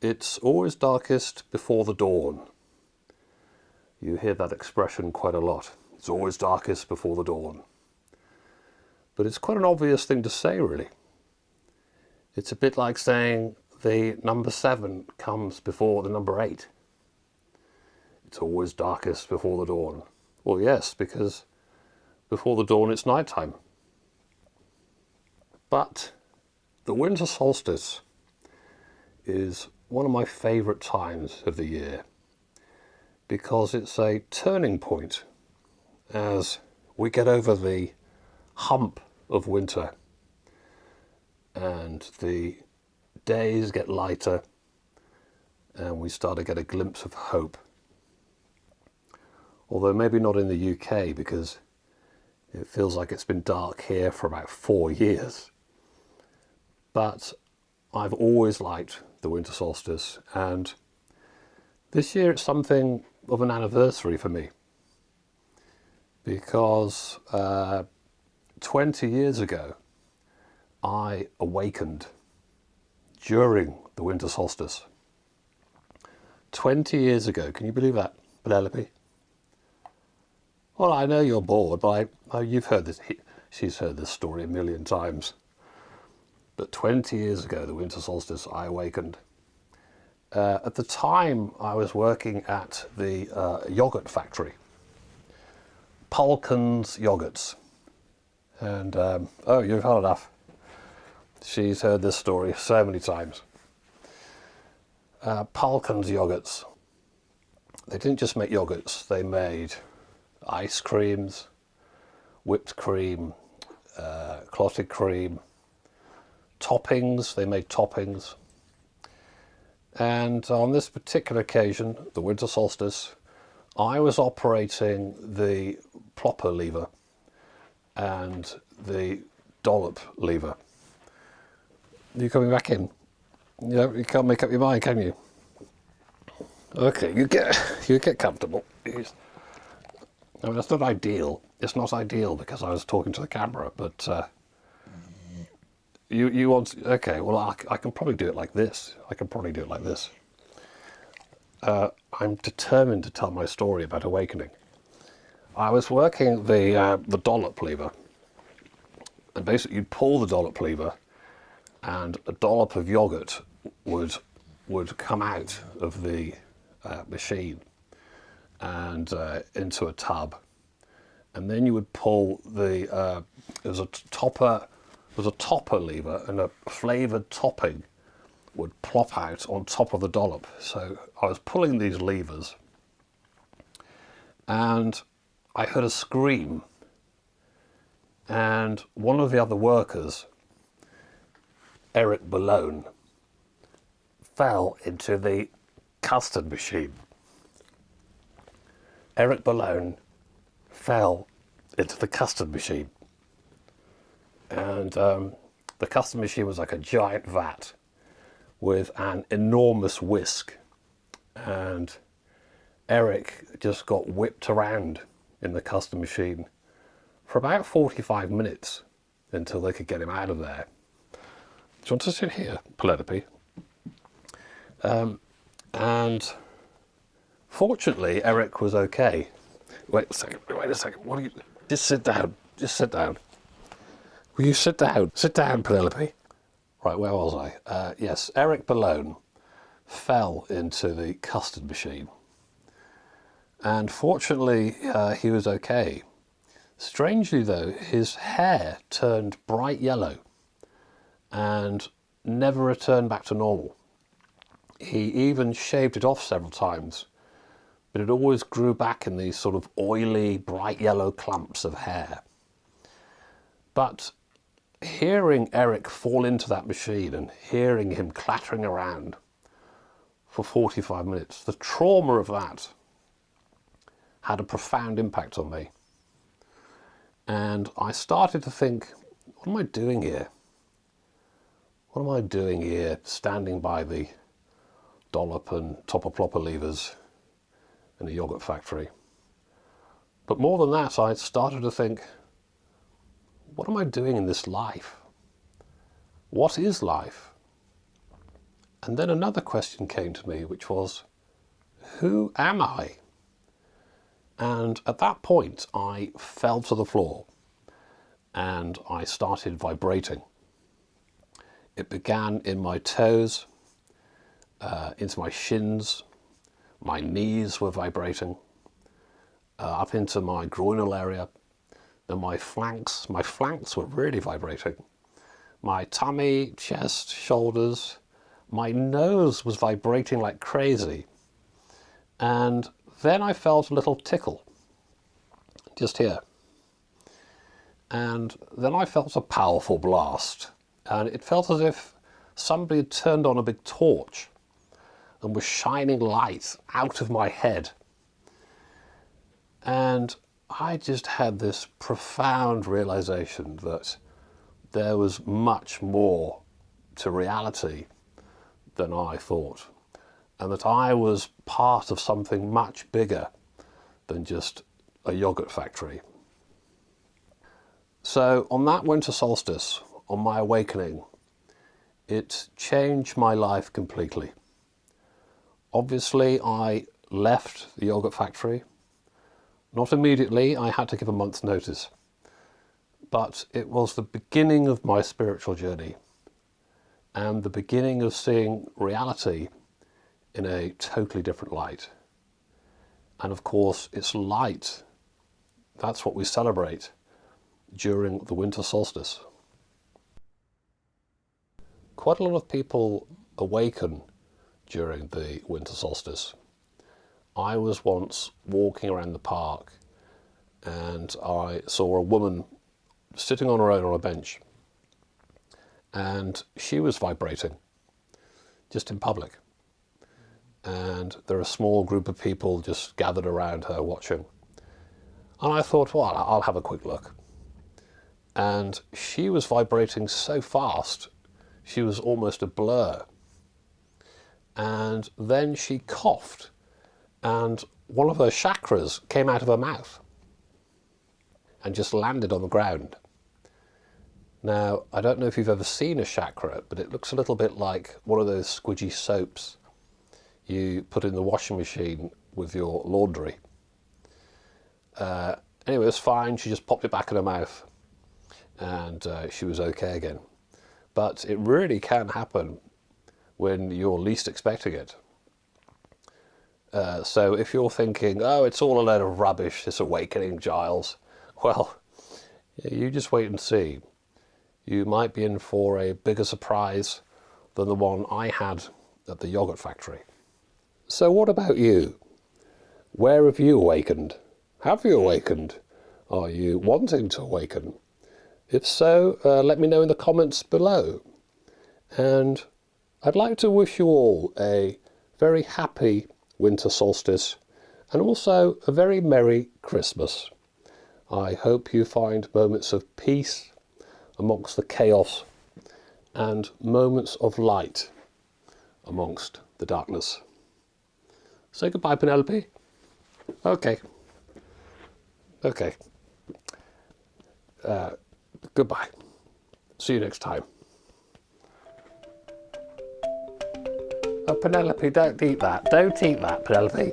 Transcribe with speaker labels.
Speaker 1: It's always darkest before the dawn. You hear that expression quite a lot. It's always darkest before the dawn. But it's quite an obvious thing to say, really. It's a bit like saying the number 7 comes before the number 8. It's always darkest before the dawn. Well, yes, because before the dawn it's night time. But the winter solstice is one of my favourite times of the year because it's a turning point as we get over the hump of winter and the days get lighter and we start to get a glimpse of hope. Although maybe not in the UK because it feels like it's been dark here for about 4 years. But I've always liked the winter solstice, and this year it's something of an anniversary for me because 20 years ago I awakened during the winter solstice. 20 years ago, can you believe that, Penelope? Well, I know you're bored, but you've heard this. She's heard this story a million times. But 20 years ago, the winter solstice, I awakened. At the time, I was working at the yogurt factory, Podan's yogurts. And, oh, you've heard enough. She's heard this story so many times. Podan's yogurts. They didn't just make yogurts, they made ice creams, whipped cream, clotted cream, toppings. They made toppings. And on this particular occasion, the winter solstice, I was operating the plopper lever and the dollop lever. You coming back in? You can't make up your mind, can you? Okay, you get comfortable. I mean, that's not ideal. It's not ideal because I was talking to the camera, but you want... Okay, well, I can probably do it like this. I'm determined to tell my story about awakening. I was working the dollop lever, and basically you'd pull the dollop lever and a dollop of yogurt would come out of the machine and into a tub, and then you would pull the there's a topper lever, and a flavoured topping would plop out on top of the dollop. So I was pulling these levers and I heard a scream, and one of the other workers, Eric Malone, fell into the custard machine. Eric Malone fell into the custard machine. And the custard machine was like a giant vat with an enormous whisk. And Eric just got whipped around in the custard machine for about 45 minutes until they could get him out of there. Do you want to sit here, Penelope? And fortunately, Eric was okay. Wait a second. What are you... Just sit down. Will you sit down? Sit down, Penelope. Right, where was I? Yes, Eric Malone fell into the custard machine. And fortunately, he was okay. Strangely though, his hair turned bright yellow and never returned back to normal. He even shaved it off several times, but it always grew back in these sort of oily, bright yellow clumps of hair. But hearing Eric fall into that machine and hearing him clattering around for 45 minutes, the trauma of that had a profound impact on me. And I started to think, what am I doing here? What am I doing here standing by the dollop and topper plopper levers in a yogurt factory? But more than that, I started to think, what am I doing in this life? What is life? And then another question came to me, which was, who am I? And at that point, I fell to the floor and I started vibrating. It began in my toes, into my shins, my knees were vibrating, up into my groinal area, and my flanks were really vibrating. My tummy, chest, shoulders, my nose was vibrating like crazy. And then I felt a little tickle, just here. And then I felt a powerful blast. And it felt as if somebody had turned on a big torch and was shining light out of my head. And I just had this profound realization that there was much more to reality than I thought, and that I was part of something much bigger than just a yogurt factory. So on that winter solstice, on my awakening, it changed my life completely. Obviously, I left the yogurt factory. Not immediately, I had to give a month's notice. But it was the beginning of my spiritual journey and the beginning of seeing reality in a totally different light. And of course, it's light. That's what we celebrate during the winter solstice. Quite a lot of people awaken during the winter solstice. I was once walking around the park and I saw a woman sitting on her own on a bench, and she was vibrating just in public, and there are a small group of people just gathered around her watching, and I thought, well, I'll have a quick look. And she was vibrating so fast she was almost a blur, and then she coughed and one of her chakras came out of her mouth and just landed on the ground. Now, I don't know if you've ever seen a chakra, but it looks a little bit like one of those squidgy soaps you put in the washing machine with your laundry. Anyway, it was fine. She just popped it back in her mouth and she was okay again. But it really can happen when you're least expecting it. So if you're thinking, oh, it's all a load of rubbish, this awakening, Giles, well, you just wait and see. You might be in for a bigger surprise than the one I had at the yogurt factory. So what about you? Where have you awakened? Have you awakened? Are you wanting to awaken? If so, let me know in the comments below. And I'd like to wish you all a very happy winter solstice and also a very Merry Christmas. I hope you find moments of peace amongst the chaos and moments of light amongst the darkness. Say goodbye, Penelope. Okay. Goodbye. See you next time. Oh, Penelope, don't eat that. Don't eat that, Penelope.